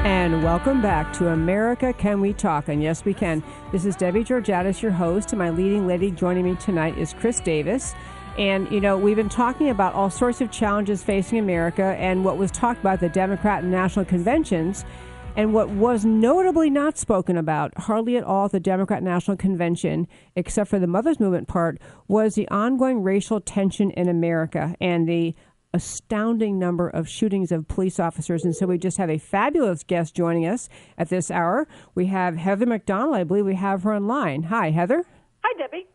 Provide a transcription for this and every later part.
And welcome back to America Can We Talk? And yes, we can. This is Debbie Georgatos, your host, and my leading lady joining me tonight is Chris Davis. And, you know, we've been talking about all sorts of challenges facing America and what was talked about at the Democrat and national conventions. And what was notably not spoken about, hardly at all at the Democrat National Convention, except for the Mothers Movement part, was the ongoing racial tension in America and the astounding number of shootings of police officers. And so we just have a fabulous guest joining us at this hour. We have Heather MacDonald. I believe we have her online. Hi, Heather. Hi, Debbie.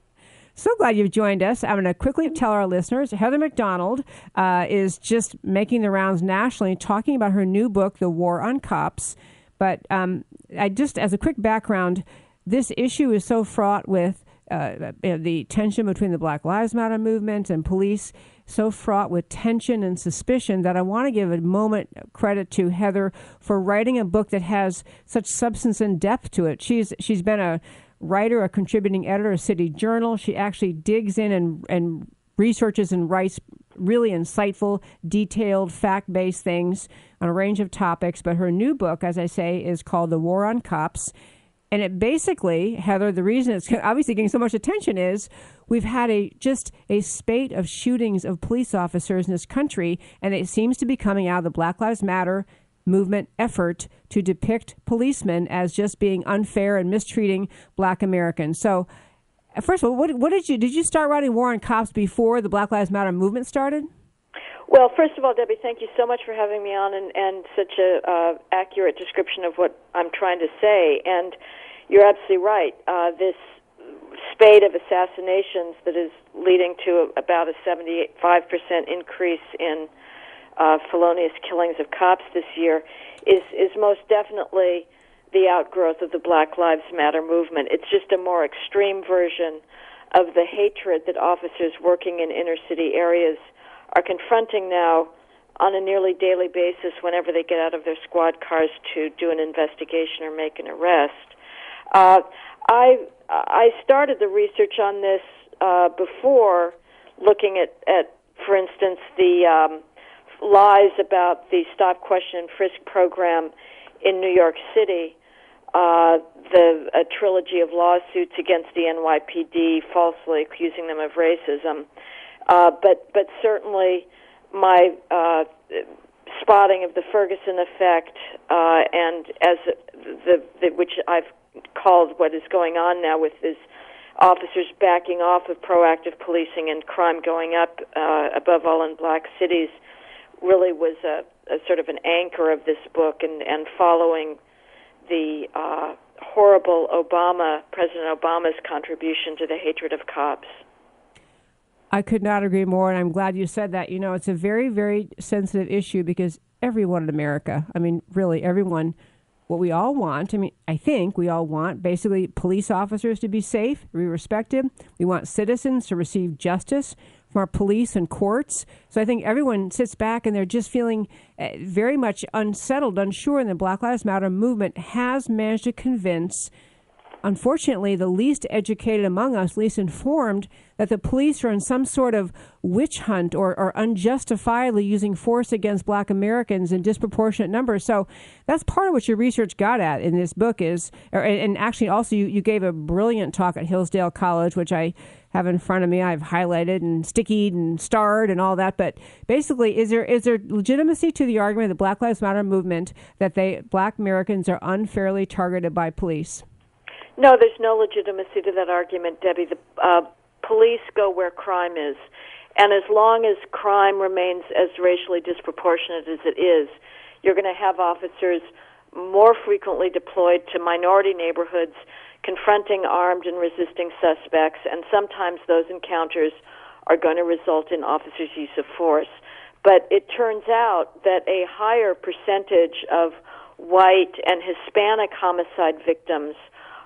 So glad you've joined us. I'm going to quickly tell our listeners, Heather MacDonald is just making the rounds nationally, talking about her new book, The War on Cops. But I just, as a quick background, this issue is so fraught with the tension between the Black Lives Matter movement and police, so fraught with tension and suspicion that I want to give a moment credit to Heather for writing a book that has such substance and depth to it. She's been a writer, a contributing editor, a City Journal. She actually digs in and researches and writes really insightful, detailed, fact-based things on a range of topics. But her new book, as I say, is called The War on Cops. And it basically, Heather, the reason it's obviously getting so much attention is we've had a spate of shootings of police officers in this country, and it seems to be coming out of the Black Lives Matter movement effort to depict policemen as just being unfair and mistreating Black Americans. So, first of all, what did you start writing War on Cops before the Black Lives Matter movement started? Well, first of all, Debbie, thank you so much for having me on and such a accurate description of what I'm trying to say. And you're absolutely right. This spate of assassinations that is leading to about a 75% increase in felonious killings of cops this year is most definitely the outgrowth of the Black Lives Matter movement. It's just a more extreme version of the hatred that officers working in inner city areas are confronting now on a nearly daily basis whenever they get out of their squad cars to do an investigation or make an arrest. I started the research on this before looking at, for instance, the lies about the Stop, Question, and Frisk program in New York City, a trilogy of lawsuits against the NYPD falsely accusing them of racism. But certainly my spotting of the Ferguson effect and as which I've called what is going on now with these officers backing off of proactive policing and crime going up, above all in black cities, really was a sort of an anchor of this book, and following the horrible President Obama's contribution to the hatred of cops. I could not agree more, and I'm glad you said that. You know, it's a very, very sensitive issue because everyone in America, I mean, really everyone, what we all want, I think we all want basically police officers to be safe, to be respected. We want citizens to receive justice from our police and courts. So I think everyone sits back and they're just feeling very much unsettled, unsure, and the Black Lives Matter movement has managed to convince, unfortunately, the least educated among us, least informed, that the police are in some sort of witch hunt or unjustifiably using force against Black Americans in disproportionate numbers. So that's part of what your research got at in this book and actually also you gave a brilliant talk at Hillsdale College, which I have in front of me. I've highlighted and stickied and starred and all that. But basically, is there legitimacy to the argument of the Black Lives Matter movement that Black Americans are unfairly targeted by police? No, there's no legitimacy to that argument, Debbie. The police go where crime is. And as long as crime remains as racially disproportionate as it is, you're going to have officers more frequently deployed to minority neighborhoods, confronting armed and resisting suspects, and sometimes those encounters are going to result in officers' use of force. But it turns out that a higher percentage of white and Hispanic homicide victims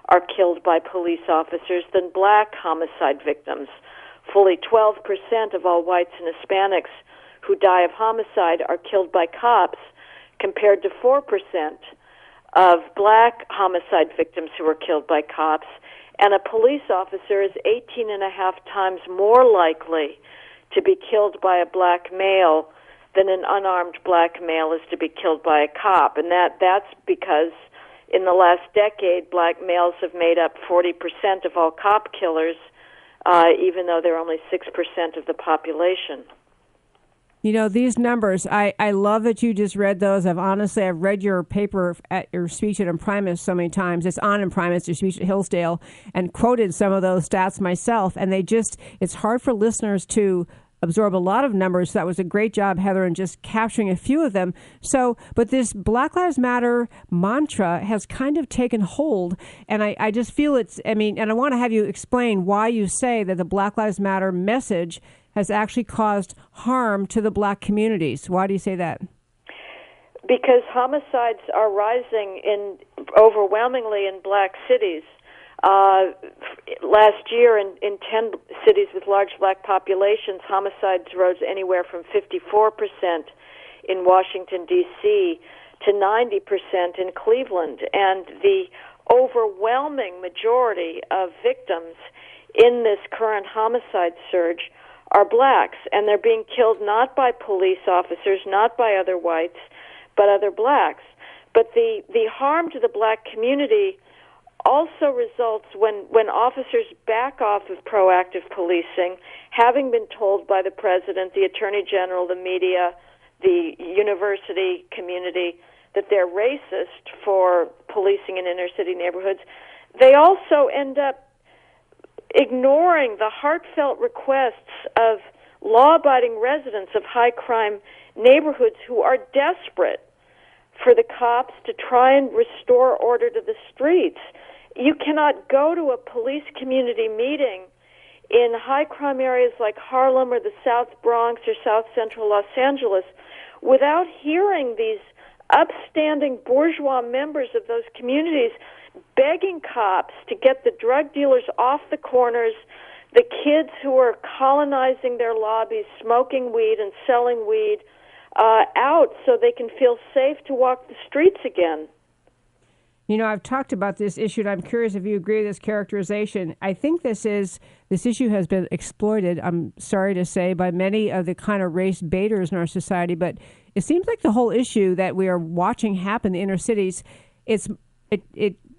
are killed by police officers than black homicide victims. Fully 12% of all whites and Hispanics who die of homicide are killed by cops, compared to 4% of black homicide victims who are killed by cops. And a police officer is 18.5 times more likely to be killed by a black male than an unarmed black male is to be killed by a cop. And that's because in the last decade, black males have made up 40% of all cop killers, even though they're only 6% of the population. You know, these numbers, I love that you just read those. I've read your paper at your speech at Imprimis so many times. It's on Imprimis, your speech at Hillsdale, and quoted some of those stats myself. And it's hard for listeners to absorb a lot of numbers. So that was a great job, Heather, in just capturing a few of them. But this Black Lives Matter mantra has kind of taken hold. And I just feel and I want to have you explain why you say that the Black Lives Matter message has actually caused harm to the black communities. Why do you say that? Because homicides are rising overwhelmingly in black cities. Last year, in 10 cities with large black populations, homicides rose anywhere from 54% in Washington, D.C. to 90% in Cleveland. And the overwhelming majority of victims in this current homicide surge are blacks, and they're being killed not by police officers, not by other whites, but other blacks. But the harm to the black community also results when officers back off of proactive policing, having been told by the president, the attorney general, the media, the university community that they're racist for policing in inner city neighborhoods. They also end up ignoring the heartfelt requests of law-abiding residents of high-crime neighborhoods who are desperate for the cops to try and restore order to the streets. You cannot go to a police community meeting in high-crime areas like Harlem or the South Bronx or South Central Los Angeles without hearing these upstanding bourgeois members of those communities begging cops to get the drug dealers off the corners, the kids who are colonizing their lobbies, smoking weed and selling weed, out so they can feel safe to walk the streets again. You know, I've talked about this issue, and I'm curious if you agree with this characterization. I think this issue has been exploited, I'm sorry to say, by many of the kind of race baiters in our society, but it seems like the whole issue that we are watching happen in the inner cities, it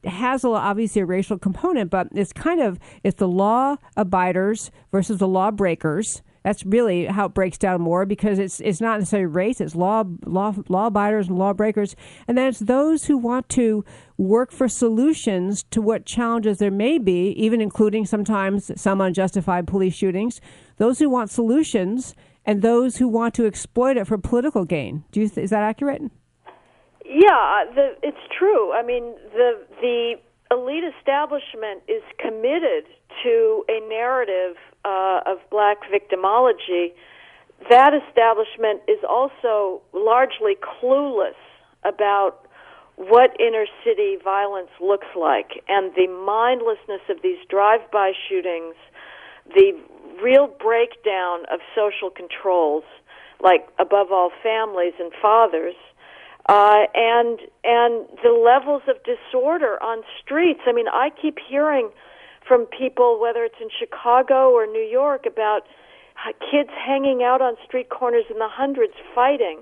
has obviously a racial component, but it's the law abiders versus the law breakers. That's really how it breaks down more, because it's not necessarily race, it's law abiders and law breakers. And then it's those who want to work for solutions to what challenges there may be, even including sometimes some unjustified police shootings, those who want solutions and those who want to exploit it for political gain. Is that accurate? Yeah, it's true. I mean, the elite establishment is committed to a narrative of black victimology. That establishment is also largely clueless about what inner city violence looks like, and the mindlessness of these drive-by shootings, the real breakdown of social controls, like above all families and fathers, and the levels of disorder on streets. I mean, I keep hearing from people, whether it's in Chicago or New York, about kids hanging out on street corners in the hundreds fighting,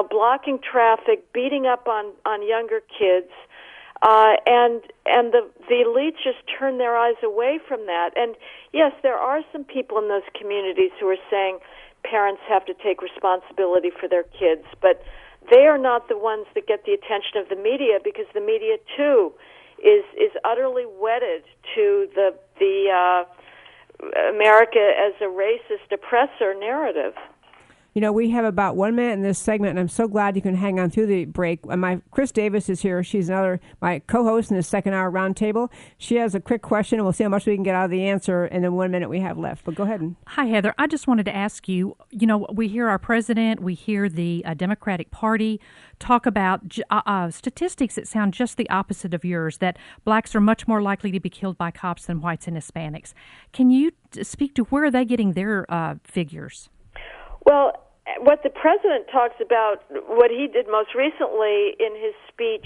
blocking traffic, beating up on younger kids, and the elites just turn their eyes away from that. And yes, there are some people in those communities who are saying parents have to take responsibility for their kids, but they are not the ones that get the attention of the media, because the media too is utterly wedded to the America as a racist oppressor narrative. You know, we have about 1 minute in this segment, and I'm so glad you can hang on through the break. Chris Davis is here. She's my co-host in the second hour roundtable. She has a quick question, and we'll see how much we can get out of the answer in the 1 minute we have left. But go ahead. Hi, Heather. I just wanted to ask you, we hear our president, we hear the Democratic Party talk about statistics that sound just the opposite of yours, that blacks are much more likely to be killed by cops than whites and Hispanics. Can you speak to where are they getting their figures? Well, what the president talks about, what he did most recently in his speech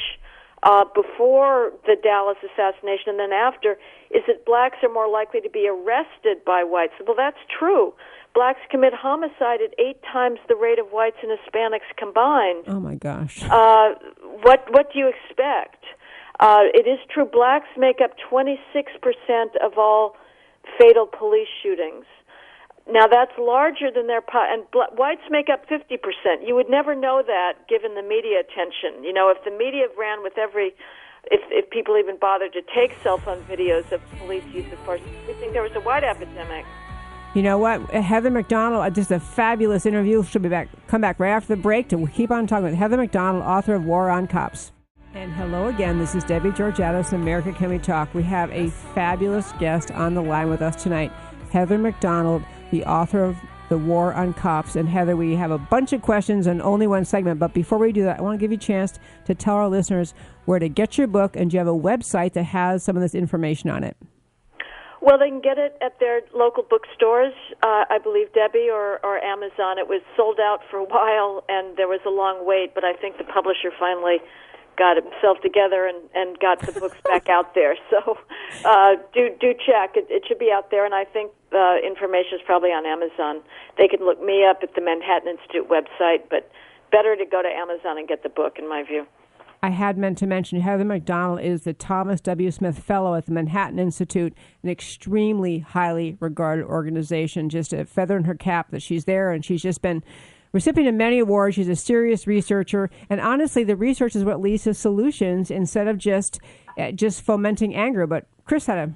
before the Dallas assassination and then after, is that blacks are more likely to be arrested by whites. Well, that's true, blacks commit homicide at 8 times the rate of whites and Hispanics combined. Oh, my gosh. What do you expect? It is true blacks make up 26% of all fatal police shootings. Now, that's larger than their and whites make up 50%. You would never know that given the media attention. You know, if the media ran with if people even bothered to take cell phone videos of police use of force, you'd think there was a white epidemic. You know what? Heather MacDonald, just a fabulous interview. She'll be back. Come back right after the break to keep on talking with Heather MacDonald, author of War on Cops. And hello again. This is Debbie Georgatos, America Can We Talk. We have a fabulous guest on the line with us tonight, Heather MacDonald, the author of The War on Cops. And Heather, we have a bunch of questions and only one segment. But before we do that, I want to give you a chance to tell our listeners where to get your book. And do you have a website that has some of this information on it? Well, they can get it at their local bookstores, I believe, Debbie, or Amazon. It was sold out for a while, and there was a long wait, but I think the publisher finally got himself together and got the books back out there. So do check. It should be out there, and I think the information is probably on Amazon. They can look me up at the Manhattan Institute website, but better to go to Amazon and get the book, in my view. I had meant to mention Heather MacDonald is the Thomas W. Smith Fellow at the Manhattan Institute, an extremely highly regarded organization. Just a feather in her cap that she's there, and she's just been recipient of many awards. She's a serious researcher, and honestly, the research is what leads to solutions instead of just fomenting anger. But Chris had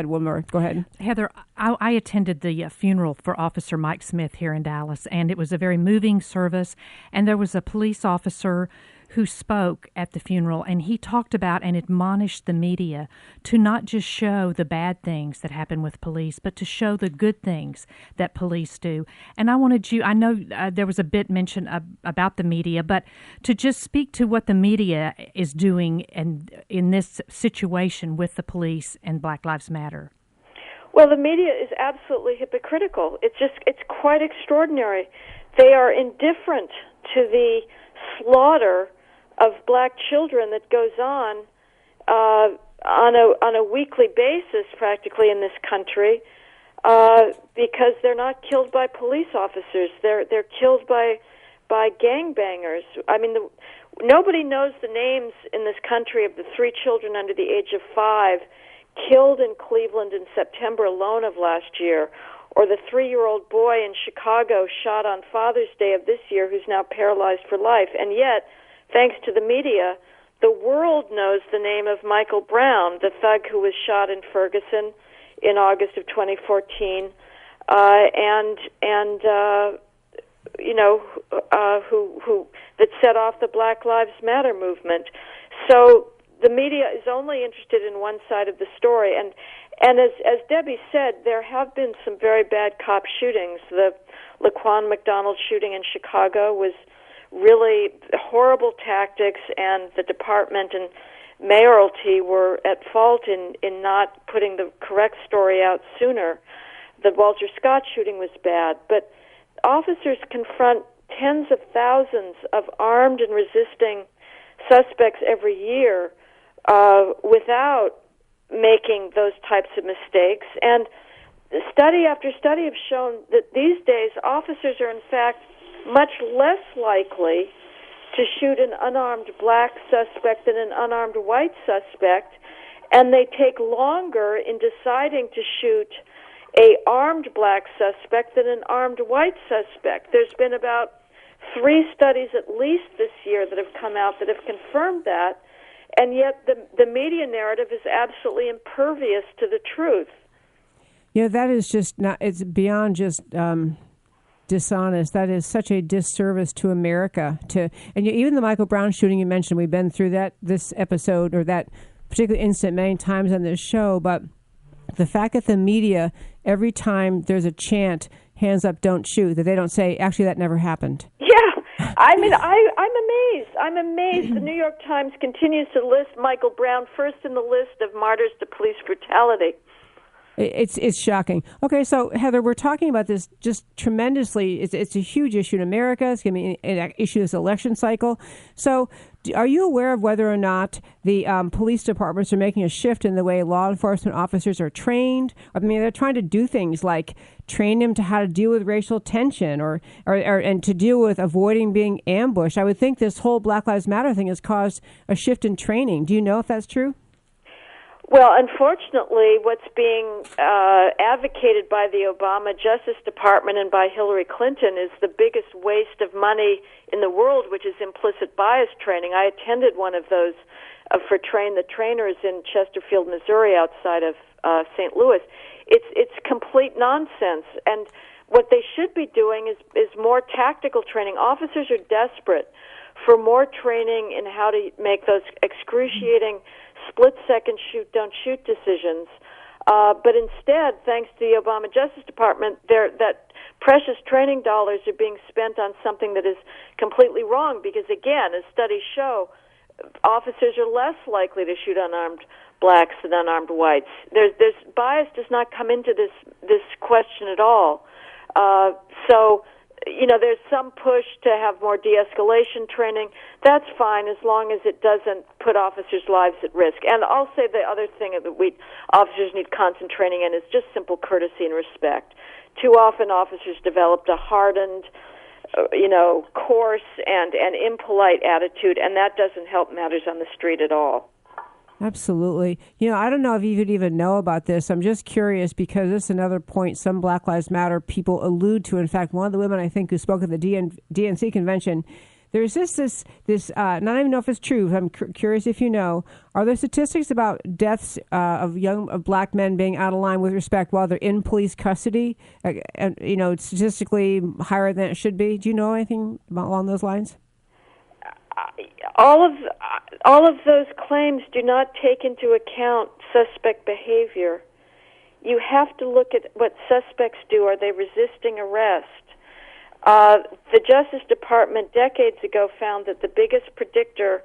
one more. Go ahead. Heather, I attended the funeral for Officer Mike Smith here in Dallas, and it was a very moving service, and there was a police officer who spoke at the funeral, and he talked about and admonished the media to not just show the bad things that happen with police, but to show the good things that police do. And I wanted you, I know there was a bit mentioned about the media, but to just speak to what the media is doing in this situation with the police and Black Lives Matter. Well, the media is absolutely hypocritical. It's quite extraordinary. They are indifferent to the slaughter of black children that goes on a weekly basis, practically, in this country, because they're not killed by police officers. They're killed by gangbangers. I mean, nobody knows the names in this country of the 3 children under the age of 5 killed in Cleveland in September alone of last year, or the 3-year-old boy in Chicago shot on Father's Day of this year who's now paralyzed for life. And yet, thanks to the media, the world knows the name of Michael Brown, the thug who was shot in Ferguson in August of 2014, who that set off the Black Lives Matter movement. So the media is only interested in one side of the story, and as Debbie said, there have been some very bad cop shootings. The Laquan McDonald shooting in Chicago was really horrible tactics, and the department and mayoralty were at fault in not putting the correct story out sooner. The Walter Scott shooting was bad, but officers confront tens of thousands of armed and resisting suspects every year without making those types of mistakes. And study after study have shown that these days officers are in fact much less likely to shoot an unarmed black suspect than an unarmed white suspect, and they take longer in deciding to shoot a armed black suspect than an armed white suspect. There's been about 3 studies at least this year that have come out that have confirmed that, and yet the media narrative is absolutely impervious to the truth. You know, that is just not, it's beyond just dishonest. That is such a disservice to America. Even the Michael Brown shooting you mentioned, we've been through this episode, or that particular incident, many times on this show, but the fact that the media, every time there's a chant, hands up, don't shoot, that they don't say, actually, that never happened. Yeah. I mean, I'm amazed. I'm amazed. The New York Times continues to list Michael Brown first in the list of martyrs to police brutality. It's shocking. Okay, so Heather, we're talking about this just tremendously. It's a huge issue in America. It's going to be an issue this election cycle. So, are you aware of whether or not the police departments are making a shift in the way law enforcement officers are trained? I mean, they're trying to do things like train them to how to deal with racial tension, or and to deal with avoiding being ambushed. I would think this whole Black Lives Matter thing has caused a shift in training. Do you know if that's true? Well, unfortunately, what's being advocated by the Obama Justice Department and by Hillary Clinton is the biggest waste of money in the world, which is implicit bias training. I attended one of those for Train the Trainers in Chesterfield, Missouri, outside of St. Louis. It's complete nonsense, and what they should be doing is more tactical training. Officers are desperate for more training in how to make those excruciating split-second shoot-don't-shoot decisions. But instead, thanks to the Obama Justice Department, that precious training dollars are being spent on something that is completely wrong because, again, as studies show, officers are less likely to shoot unarmed blacks than unarmed whites. There's bias does not come into this question at all. So, there's some push to have more de-escalation training. That's fine as long as it doesn't put officers' lives at risk. And I'll say the other thing that officers need constant training in is just simple courtesy and respect. Too often officers developed a hardened, coarse and impolite attitude, and that doesn't help matters on the street at all. Absolutely. I don't know if you could even know about this. I'm just curious because this is another point some Black Lives Matter people allude to. In fact, one of the women I think who spoke at the DNC convention, there's this not even know if it's true. I'm curious if you know. Are there statistics about deaths of black men being out of line with respect while they're in police custody? And statistically higher than it should be. Do you know anything along those lines? All of those claims do not take into account suspect behavior. You have to look at what suspects do. Are they resisting arrest? The Justice Department decades ago found that the biggest predictor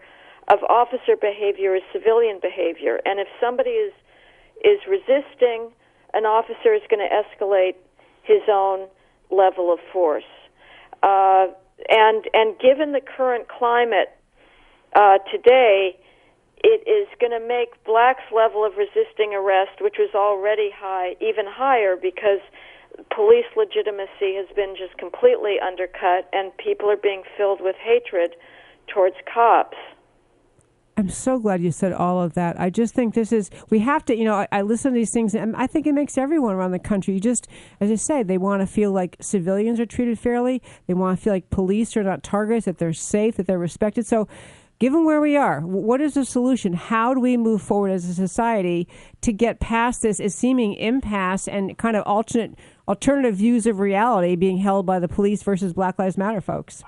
of officer behavior is civilian behavior, and if somebody is resisting, an officer is going to escalate his own level of force. And given the current climate today, it is going to make blacks' level of resisting arrest, which was already high, even higher because police legitimacy has been just completely undercut and people are being filled with hatred towards cops. I'm so glad you said all of that. I just think we have to, I listen to these things and I think it makes everyone around the country just, as I say, they want to feel like civilians are treated fairly. They want to feel like police are not targets, that they're safe, that they're respected. So given where we are, what is the solution? How do we move forward as a society to get past this seeming impasse and kind of alternative views of reality being held by the police versus Black Lives Matter folks?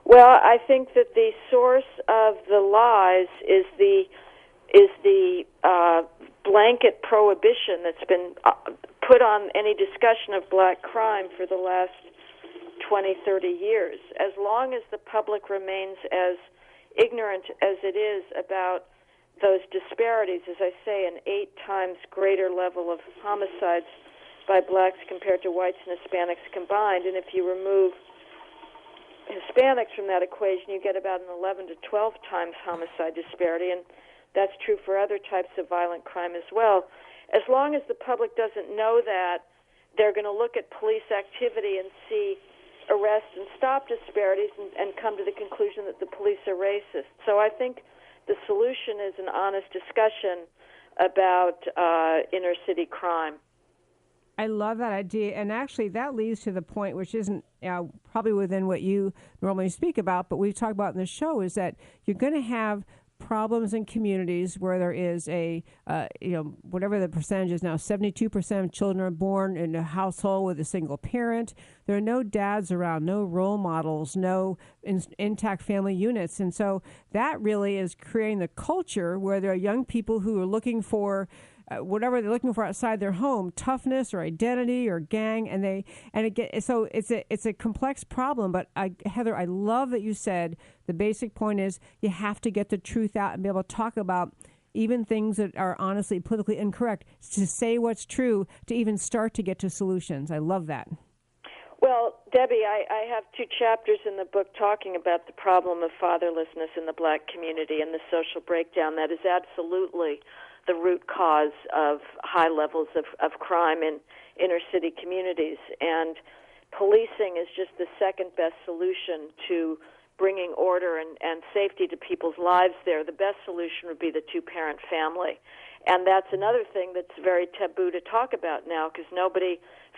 Well, I think that the source of the lies is the blanket prohibition that's been put on any discussion of black crime for the last 20, 30 years. As long as the public remains as ignorant as it is about those disparities, as I say, an 8 times greater level of homicides by blacks compared to whites and Hispanics combined, and if you remove Hispanics from that equation, you get about an 11 to 12 times homicide disparity, and that's true for other types of violent crime as well. As long as the public doesn't know that, they're going to look at police activity and see arrest and stop disparities and come to the conclusion that the police are racist. So I think the solution is an honest discussion about inner city crime. I love that idea, and actually that leads to the point which isn't probably within what you normally speak about, but we've talked about in the show, is that you're going to have problems in communities where there is whatever the percentage is now, 72% of children are born in a household with a single parent. There are no dads around, no role models, no intact family units. And so that really is creating the culture where there are young people who are looking for whatever they're looking for outside their home, toughness or identity or gang, so it's a complex problem. But Heather, I love that you said the basic point is you have to get the truth out and be able to talk about even things that are honestly politically incorrect, to say what's true, to even start to get to solutions. I love that. Well, Debbie, I have 2 chapters in the book talking about the problem of fatherlessness in the black community and the social breakdown that is absolutely the root cause of high levels of crime in inner city communities. And policing is just the second best solution to bringing order and safety to people's lives there. The best solution would be the 2-parent family. And that's another thing that's very taboo to talk about now, because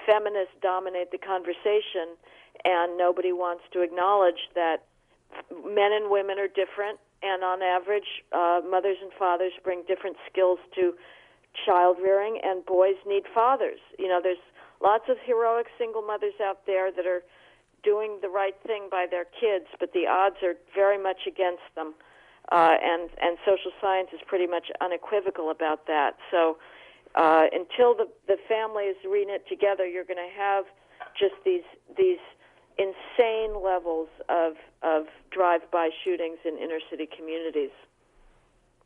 feminists dominate the conversation, and nobody wants to acknowledge that men and women are different, and on average, mothers and fathers bring different skills to child rearing, and boys need fathers. There's lots of heroic single mothers out there that are doing the right thing by their kids, but the odds are very much against them. And social science is pretty much unequivocal about that. So until the family is reknit together, you're going to have just these insane levels of drive-by shootings in inner city communities.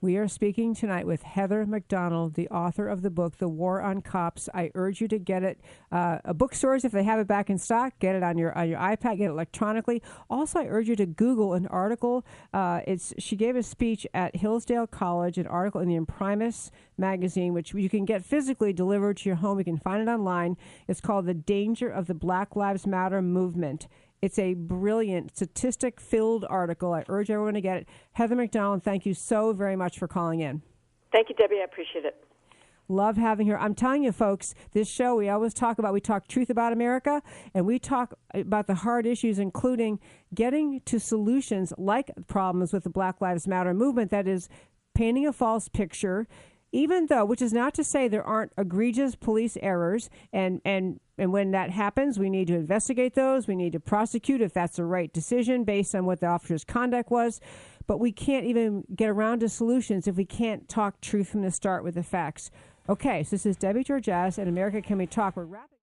We are speaking tonight with Heather MacDonald, the author of the book, The War on Cops. I urge you to get it. Bookstores, if they have it back in stock, get it on your iPad, get it electronically. Also, I urge you to Google an article. She gave a speech at Hillsdale College, an article in the Imprimis magazine, which you can get physically delivered to your home. You can find it online. It's called The Danger of the Black Lives Matter Movement. It's a brilliant, statistic-filled article. I urge everyone to get it. Heather MacDonald, thank you so very much for calling in. Thank you, Debbie. I appreciate it. Love having her. I'm telling you, folks, this show, we talk truth about America, and we talk about the hard issues, including getting to solutions like problems with the Black Lives Matter movement, that is painting a false picture, even though, which is not to say there aren't egregious police errors, and when that happens, we need to investigate those. We need to prosecute if that's the right decision based on what the officer's conduct was. But we can't even get around to solutions if we can't talk truth from the start with the facts. Okay, so this is Debbie Georgatos, and America Can We Talk. We're wrapping